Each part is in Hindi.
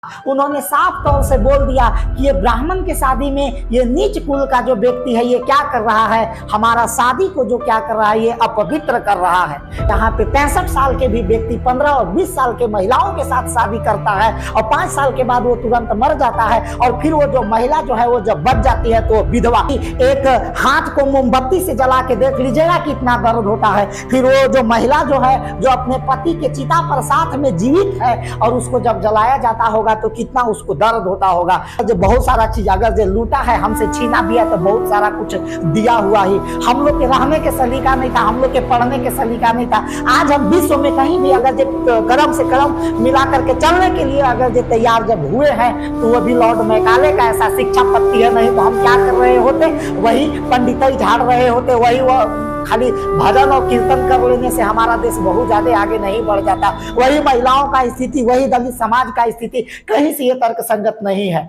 उन्होंने साफ तौर से बोल दिया कि ये ब्राह्मण के शादी में ये नीच कुल का जो व्यक्ति है ये क्या कर रहा है, हमारा शादी को जो क्या कर रहा है ये अपवित्र कर रहा है। यहाँ पे 65 साल के भी व्यक्ति 15 और 20 साल के महिलाओं के साथ शादी करता है और 5 साल के बाद वो तुरंत मर जाता है और फिर वो जो महिला जो है वो जब बच जाती है तो विधवा। एक हाथ को मोमबत्ती से जला के देख लीजिएगा कितना दर्द होता है। फिर वो जो महिला जो है जो अपने पति के चिता पर साथ में जीवित है और उसको जब जलाया जाता होगा तो कितना उसको दर्द होता होगा। जो बहुत सारा चीज अगर जो लूटा है हमसे छीना भी है तो बहुत सारा कुछ दिया हुआ ही। हम लोग के रहने के सलीका नहीं था, हम लोग के पढ़ने के सलीका नहीं था। आज हम विश्व में कहीं भी अगर जो गरम से गरम मिला करके चलने के लिए अगर जो तैयार जब हुए हैं तो वो भी लॉर्ड मैकाले का ऐसा शिक्षा पत्ती है। नहीं तो हम क्या कर रहे होते, वही पंडिताई झाड़ रहे होते, वही वो खाली भजन और कीर्तन कर लेने से हमारा देश बहुत ज्यादा आगे नहीं बढ़ जाता। वही महिलाओं का स्थिति, वही दलित समाज का स्थिति, कहीं से ये तर्क संगत नहीं है।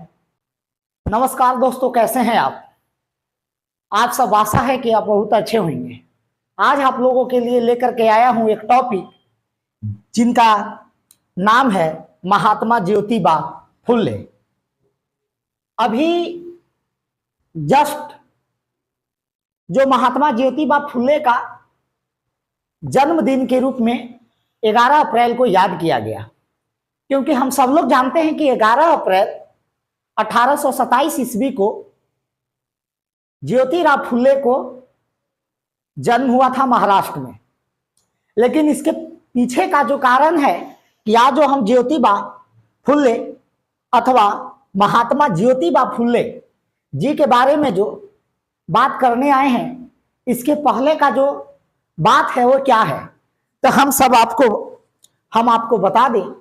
नमस्कार दोस्तों, कैसे हैं आप? आप सब आशा है कि आप बहुत अच्छे होंगे। आज आप लोगों के लिए लेकर के आया हूं एक टॉपिक जिनका नाम है महात्मा ज्योतिबा फुले। अभी जस्ट जो महात्मा ज्योतिबा फुले का जन्मदिन के रूप में 11 अप्रैल को याद किया गया, क्योंकि हम सब लोग जानते हैं कि 11 अप्रैल 1827 ईस्वी को ज्योतिराव फुले को जन्म हुआ था महाराष्ट्र में। लेकिन इसके पीछे का जो कारण है कि आज जो हम ज्योतिबा फुले अथवा महात्मा ज्योतिबा फुले जी के बारे में जो बात करने आए हैं, इसके पहले का जो बात है वो क्या है, तो हम आपको बता दें।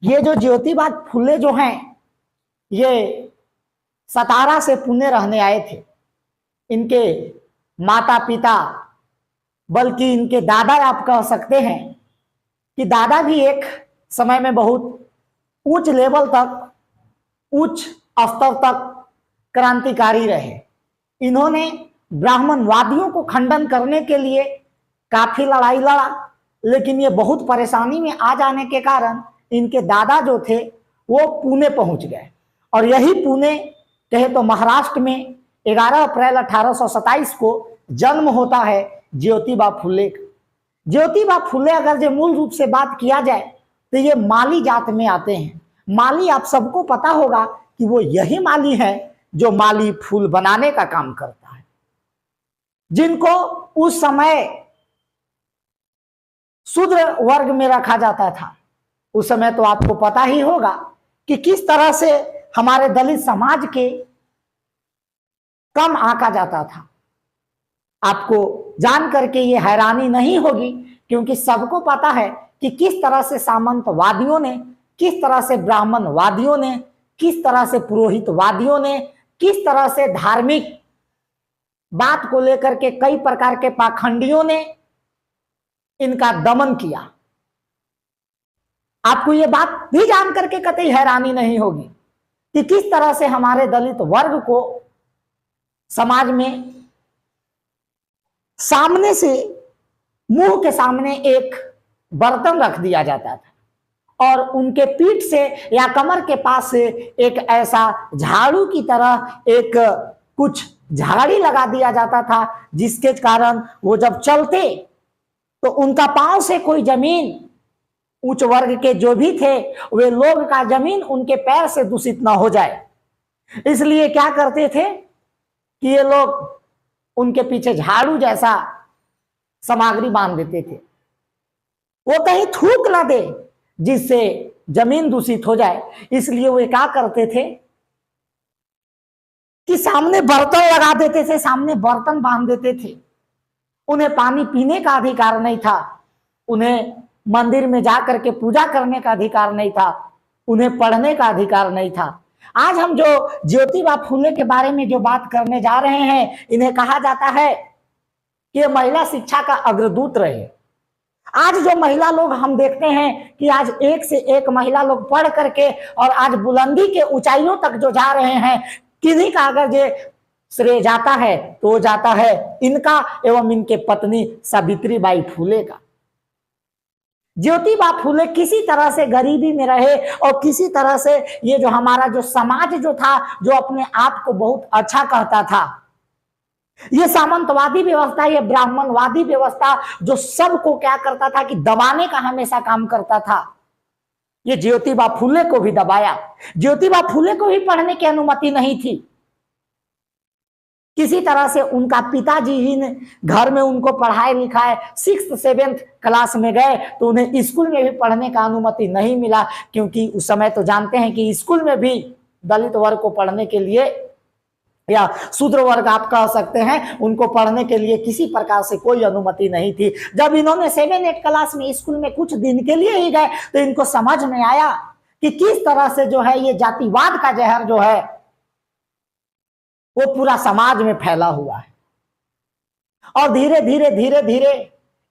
ये जो ज्योतिबा फुले जो हैं ये सतारा से पुणे रहने आए थे। इनके माता पिता, बल्कि इनके दादा आप कह सकते हैं कि दादा भी एक समय में बहुत उच्च लेवल तक, उच्च स्तर तक क्रांतिकारी रहे। इन्होंने ब्राह्मणवादियों को खंडन करने के लिए काफी लड़ाई लड़ा, लेकिन ये बहुत परेशानी में आ जाने के कारण इनके दादा जो थे वो पुणे पहुंच गए। और यही पुणे कहे तो महाराष्ट्र में 11 अप्रैल 1827 को जन्म होता है ज्योतिबा फुले का। ज्योतिबा फुले अगर जो मूल रूप से बात किया जाए तो ये माली जात में आते हैं। माली आप सबको पता होगा कि वो यही माली है जो माली फूल बनाने का काम करता है, जिनको उस समय शूद्र वर्ग में रखा जाता था। उस समय तो आपको पता ही होगा कि किस तरह से हमारे दलित समाज के कम आंका जाता था। आपको जान करके ये हैरानी नहीं होगी, क्योंकि सबको पता है कि किस तरह से सामंतवादियों ने, किस तरह से ब्राह्मणवादियों ने, किस तरह से पुरोहितवादियों ने, किस तरह से धार्मिक बात को लेकर के कई प्रकार के पाखंडियों ने इनका दमन किया। आपको ये बात भी जान करके कतई हैरानी नहीं होगी कि किस तरह से हमारे दलित वर्ग को समाज में सामने से, मुंह के सामने एक बर्तन रख दिया जाता था और उनके पीठ से या कमर के पास से एक ऐसा झाड़ू की तरह एक कुछ झाड़ी लगा दिया जाता था, जिसके कारण वो जब चलते तो उनका पांव से कोई जमीन, उच्च वर्ग के जो भी थे वे लोग का जमीन उनके पैर से दूषित ना हो जाए। इसलिए क्या करते थे कि ये लोग उनके पीछे झाड़ू जैसा सामग्री बांध देते थे, वो कहीं थूक ना दे जिससे जमीन दूषित हो जाए। इसलिए वे क्या करते थे कि सामने बर्तन लगा देते थे, सामने बर्तन बांध देते थे। उन्हें पानी पीने का अधिकार नहीं था, उन्हें मंदिर में जाकर के पूजा करने का अधिकार नहीं था, उन्हें पढ़ने का अधिकार नहीं था। आज हम जो ज्योतिबा फुले के बारे में जो बात करने जा रहे हैं, इन्हें कहा जाता है कि महिला शिक्षा का अग्रदूत रहे। आज जो महिला लोग हम देखते हैं कि आज एक से एक महिला लोग पढ़ करके और आज बुलंदी के ऊंचाइयों तक जो जा रहे हैं, किन्हीं का अगर ये श्रेय जाता है तो जाता है इनका एवं इनके पत्नी सावित्रीबाई फुले का। ज्योतिबा फूले किसी तरह से गरीबी में रहे और किसी तरह से ये जो हमारा जो समाज जो था, जो अपने आप को बहुत अच्छा कहता था, ये सामंतवादी व्यवस्था, ये ब्राह्मणवादी व्यवस्था जो सबको क्या करता था कि दबाने का हमेशा काम करता था, ये ज्योतिबा फूले को भी दबाया। ज्योतिबा फूले को भी पढ़ने की अनुमति नहीं थी। किसी तरह से उनका पिताजी ही ने घर में उनको पढ़ाए लिखाए, 6th-7th क्लास में गए तो उन्हें स्कूल में भी पढ़ने का अनुमति नहीं मिला, क्योंकि उस समय तो जानते हैं कि स्कूल में भी दलित वर्ग को पढ़ने के लिए, या शूद्र वर्ग आप कह सकते हैं, उनको पढ़ने के लिए किसी प्रकार से कोई अनुमति नहीं थी। जब इन्होंने 7-8 क्लास में स्कूल में कुछ दिन के लिए ही गए तो इनको समझ में आया कि किस तरह से जो है ये जातिवाद का जहर जो है वो पूरा समाज में फैला हुआ है। और धीरे धीरे धीरे धीरे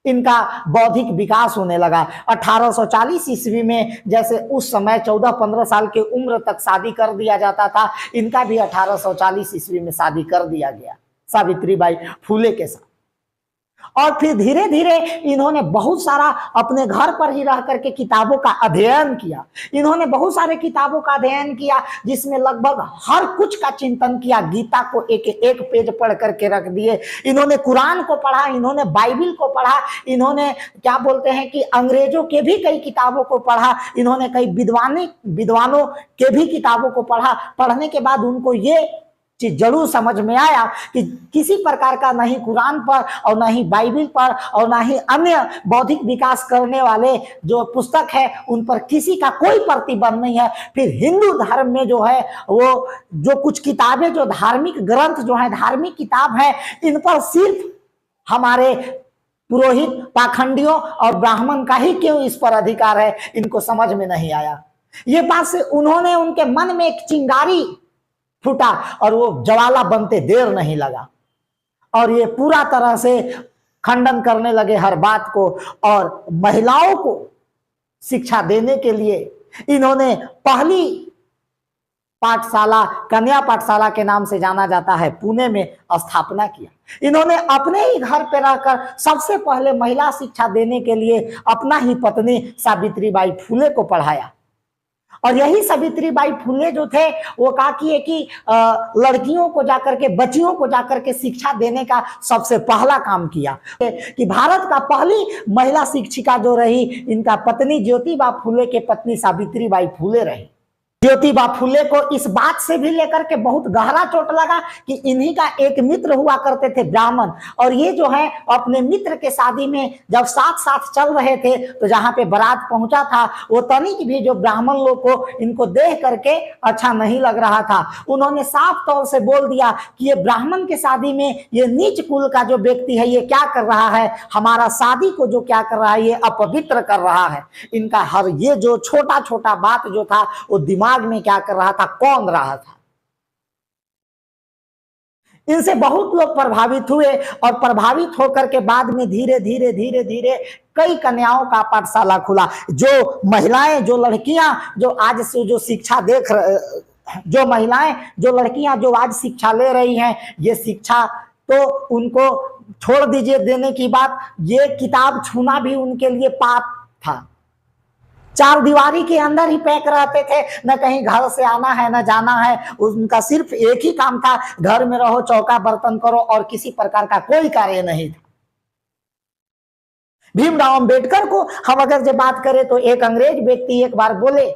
इनका बौद्धिक विकास होने लगा। 1840 ईस्वी में जैसे उस समय 14-15 साल की उम्र तक शादी कर दिया जाता था, इनका भी 1840 ईस्वी में शादी कर दिया गया सावित्रीबाई फूले के साथ। और फिर धीरे धीरे इन्होंने बहुत सारा अपने घर पर ही रह करके किताबों का अध्ययन किया। इन्होंने बहुत सारे किताबों का अध्ययन किया जिसमें लगभग हर कुछ का चिंतन किया। गीता को एक एक पेज पढ़ करके रख दिए। इन्होंने कुरान को पढ़ा, इन्होंने बाइबिल को पढ़ा, इन्होंने क्या बोलते हैं कि अंग्रेजों के भी कई किताबों को पढ़ा, इन्होंने कई विद्वानों के भी किताबों को पढ़ा। पढ़ने के बाद उनको ये चीज जरूर समझ में आया कि किसी प्रकार का ना ही कुरान पर और ना ही बाइबिल पर और ना ही अन्य बौद्धिक विकास करने वाले जो पुस्तक है उन पर किसी का कोई प्रतिबंध नहीं है। फिर हिंदू धर्म में जो है वो जो कुछ किताबें, जो धार्मिक ग्रंथ जो है, धार्मिक किताब है, इन पर सिर्फ हमारे पुरोहित, पाखंडियों और ब्राह्मण का ही क्यों इस पर अधिकार है, इनको समझ में नहीं आया। ये बात से उन्होंने, उनके मन में एक चिंगारी फूटा और वो ज्वाला बनते देर नहीं लगा और ये पूरा तरह से खंडन करने लगे हर बात को। और महिलाओं को शिक्षा देने के लिए इन्होंने पहली पाठशाला, कन्या पाठशाला के नाम से जाना जाता है, पुणे में स्थापना किया। इन्होंने अपने ही घर पे रहकर सबसे पहले महिला शिक्षा देने के लिए अपना ही पत्नी सावित्रीबाई फूले को पढ़ाया। और यही सावित्रीबाई फूले जो थे वो कहा कि लड़कियों को जाकर के, बच्चियों को जाकर के शिक्षा देने का सबसे पहला काम किया कि भारत का पहली महिला शिक्षिका जो रही, इनका पत्नी ज्योतिबा फूले के पत्नी सावित्रीबाई फूले रही। ज्योतिबा फूले को इस बात से भी लेकर के बहुत गहरा चोट लगा कि इन्हीं का एक मित्र हुआ करते थे ब्राह्मण, और ये जो है अपने मित्र के शादी में जब साथ साथ चल रहे थे तो जहां पे बारात पहुंचा था वो तनिक भी जो ब्राह्मण लोग को इनको देख करके अच्छा नहीं लग रहा था। उन्होंने साफ तौर से बोल दिया कि ये ब्राह्मण के शादी में ये नीच कुल का जो व्यक्ति है ये क्या कर रहा है, हमारा शादी को जो क्या कर रहा है, ये अपवित्र कर रहा है। इनका हर ये जो छोटा छोटा बात जो था वो दिमाग में क्या कर रहा था, कौन रहा था। इनसे बहुत लोग प्रभावित हुए और प्रभावित होकर के बाद में धीरे धीरे धीरे धीरे कई कन्याओं का पाठशाला खुला। जो महिलाएं, जो लड़कियां जो आज से जो शिक्षा देख रहे, जो महिलाएं, जो लड़कियां जो आज शिक्षा ले रही हैं, ये शिक्षा तो उनको छोड़ दीजिए देने की बात, ये किताब छूना भी उनके लिए पाप था। चार दीवारी के अंदर ही पैक रहते थे, न कहीं घर से आना है न जाना है। उनका सिर्फ एक ही काम था, घर में रहो, चौका बर्तन करो, और किसी प्रकार का कोई कार्य नहीं था। भीमराव अंबेडकर को हम अगर जब बात करें तो एक अंग्रेज व्यक्ति एक बार बोले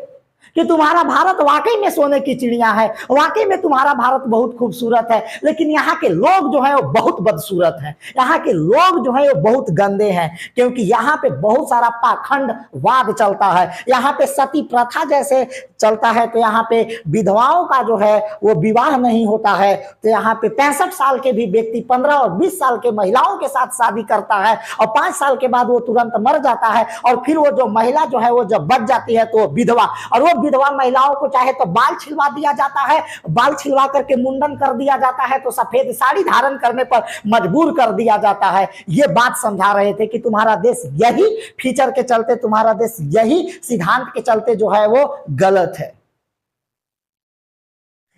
कि तुम्हारा भारत वाकई में सोने की चिड़िया है, वाकई में तुम्हारा भारत बहुत खूबसूरत है, लेकिन यहाँ के लोग जो है वो बहुत बदसूरत हैं, यहाँ के लोग जो है वो बहुत गंदे हैं, क्योंकि यहाँ पे बहुत सारा पाखंडवाद चलता है, यहाँ पे सती प्रथा जैसे चलता है, तो यहाँ पे विधवाओं का जो है वो विवाह नहीं होता है, तो यहाँ पे 65 साल के भी व्यक्ति 15 और 20 साल के महिलाओं के साथ शादी करता है और 5 साल के बाद वो तुरंत मर जाता है, और फिर वो जो महिला जो है वो जब बच जाती है तो वो विधवा, और वो विधवा महिलाओं को चाहे तो बाल छिलवा दिया जाता है, बाल छिलवा करके मुंडन कर दिया जाता है, तो सफेद साड़ी धारण करने पर मजबूर कर दिया जाता है। ये बात समझा रहे थे कि तुम्हारा देश यही फीचर के चलते, तुम्हारा देश यही सिद्धांत के चलते जो है वो गलत है।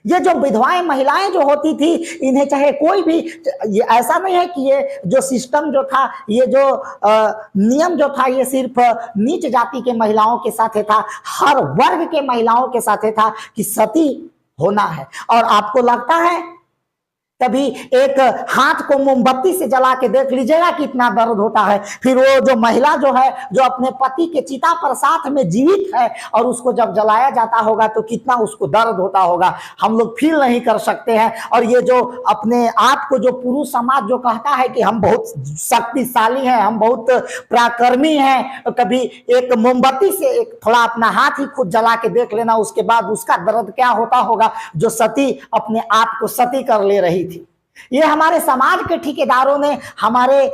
ये जो विधवाएं महिलाएं जो होती थी, इन्हें चाहे कोई भी, ये ऐसा नहीं है कि ये जो सिस्टम जो था, ये जो नियम जो था, ये सिर्फ नीच जाति के महिलाओं के साथ था, हर वर्ग के महिलाओं के साथ था कि सती होना है। और आपको लगता है, तभी एक हाथ को मोमबत्ती से जला के देख लीजिएगा कितना दर्द होता है। फिर वो जो महिला जो है, जो अपने पति के चिता पर साथ में जीवित है, और उसको जब जलाया जाता होगा तो कितना उसको दर्द होता होगा, हम लोग फील नहीं कर सकते हैं। और ये जो अपने आप को जो पुरुष समाज जो कहता है कि हम बहुत शक्तिशाली हैं, हम बहुत पराक्रमी हैं, कभी एक मोमबत्ती से एक थोड़ा अपना हाथ ही खुद जला के देख लेना, उसके बाद उसका दर्द क्या होता होगा, जो सती अपने आप को सती कर ले रही थी। ये हमारे समाज के ठेकेदारों ने हमारे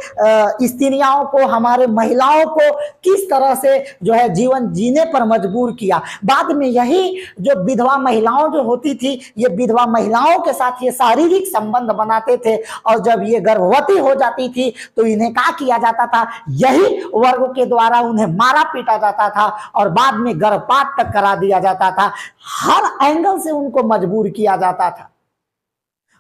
स्त्रियों को, हमारे महिलाओं को किस तरह से जो है जीवन जीने पर मजबूर किया। बाद में यही जो विधवा महिलाओं जो होती थी, ये विधवा महिलाओं के साथ ये शारीरिक संबंध बनाते थे, और जब ये गर्भवती हो जाती थी तो इन्हें क्या किया जाता था, यही वर्ग के द्वारा उन्हें मारा पीटा जाता था, और बाद में गर्भपात तक करा दिया जाता था। हर एंगल से उनको मजबूर किया जाता था।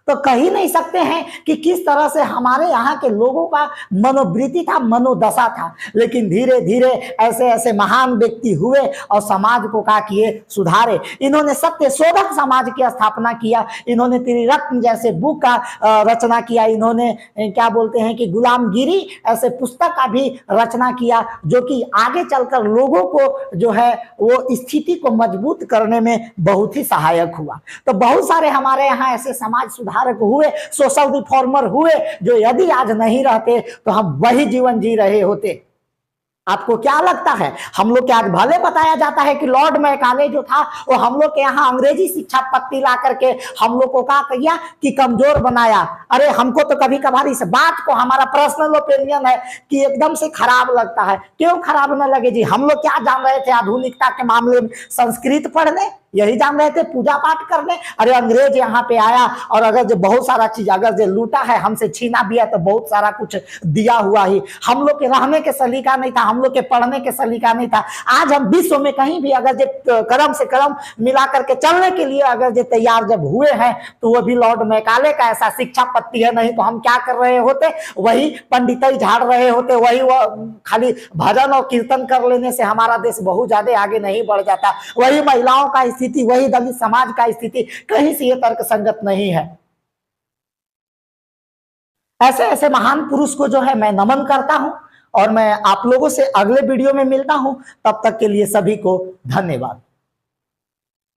तो कह ही नहीं सकते हैं कि किस तरह से हमारे यहाँ के लोगों का मनोवृत्ति था, मनोदशा था। लेकिन धीरे धीरे ऐसे ऐसे महान व्यक्ति हुए और समाज को क्या किए, सुधारे। इन्होंने सत्य शोधक समाज की स्थापना किया, इन्होंने त्रिरत्न जैसे बुक का रचना किया, इन्होंने क्या बोलते हैं कि गुलामगिरी ऐसे पुस्तक का भी रचना किया, जो कि आगे चलकर लोगों को जो है वो स्थिति को मजबूत करने में बहुत ही सहायक हुआ। तो बहुत सारे हमारे यहाँ ऐसे समाज सुधारक हुए, सोशल रिफॉर्मर हुए, जो यदि आज नहीं रहते तो हम वही जीवन जी रहे होते। आपको क्या लगता है, हम लोग के आज भले बताया जाता है कि लॉर्ड मैकाले जो था वो हम लोग के यहाँ अंग्रेजी शिक्षा पत्ती ला करके हम लोग को क्या किया कि कमजोर बनाया। अरे हमको तो कभी कभार इस बात को, हमारा पर्सनल ओपिनियन है कि एकदम से खराब लगता है। क्यों खराब न लगे जी, हम लोग क्या जान रहे थे आधुनिकता के मामले में, संस्कृत पढ़ने, यही जान रहे थे पूजा पाठ करने। अरे अंग्रेज यहाँ पे आया और अगर जो बहुत सारा चीज अगर जो लूटा है, हमसे छीना भी है, तो बहुत सारा कुछ दिया हुआ ही। हम लोग के रहने के सलीका नहीं था, हम लोग के पढ़ने के सलीका नहीं था। आज हम विश्व में कहीं भी अगर जो कदम से कदम मिला करके चलने के लिए अगर जो तैयार जब हुए हैं, तो वो भी लॉर्ड मैकाले का ऐसा शिक्षा पत्ती है। नहीं तो हम क्या कर रहे होते, वही पंडिताई झाड़ रहे होते, वही वो खाली भजन और कीर्तन कर लेने से हमारा देश बहुत ज्यादा आगे नहीं बढ़ जाता। वही महिलाओं का स्थिति, वही दलित समाज का स्थिति, कहीं से ये तर्क संगत नहीं है। ऐसे ऐसे महान पुरुष को जो है मैं नमन करता हूं, और मैं आप लोगों से अगले वीडियो में मिलता हूं। तब तक के लिए सभी को धन्यवाद।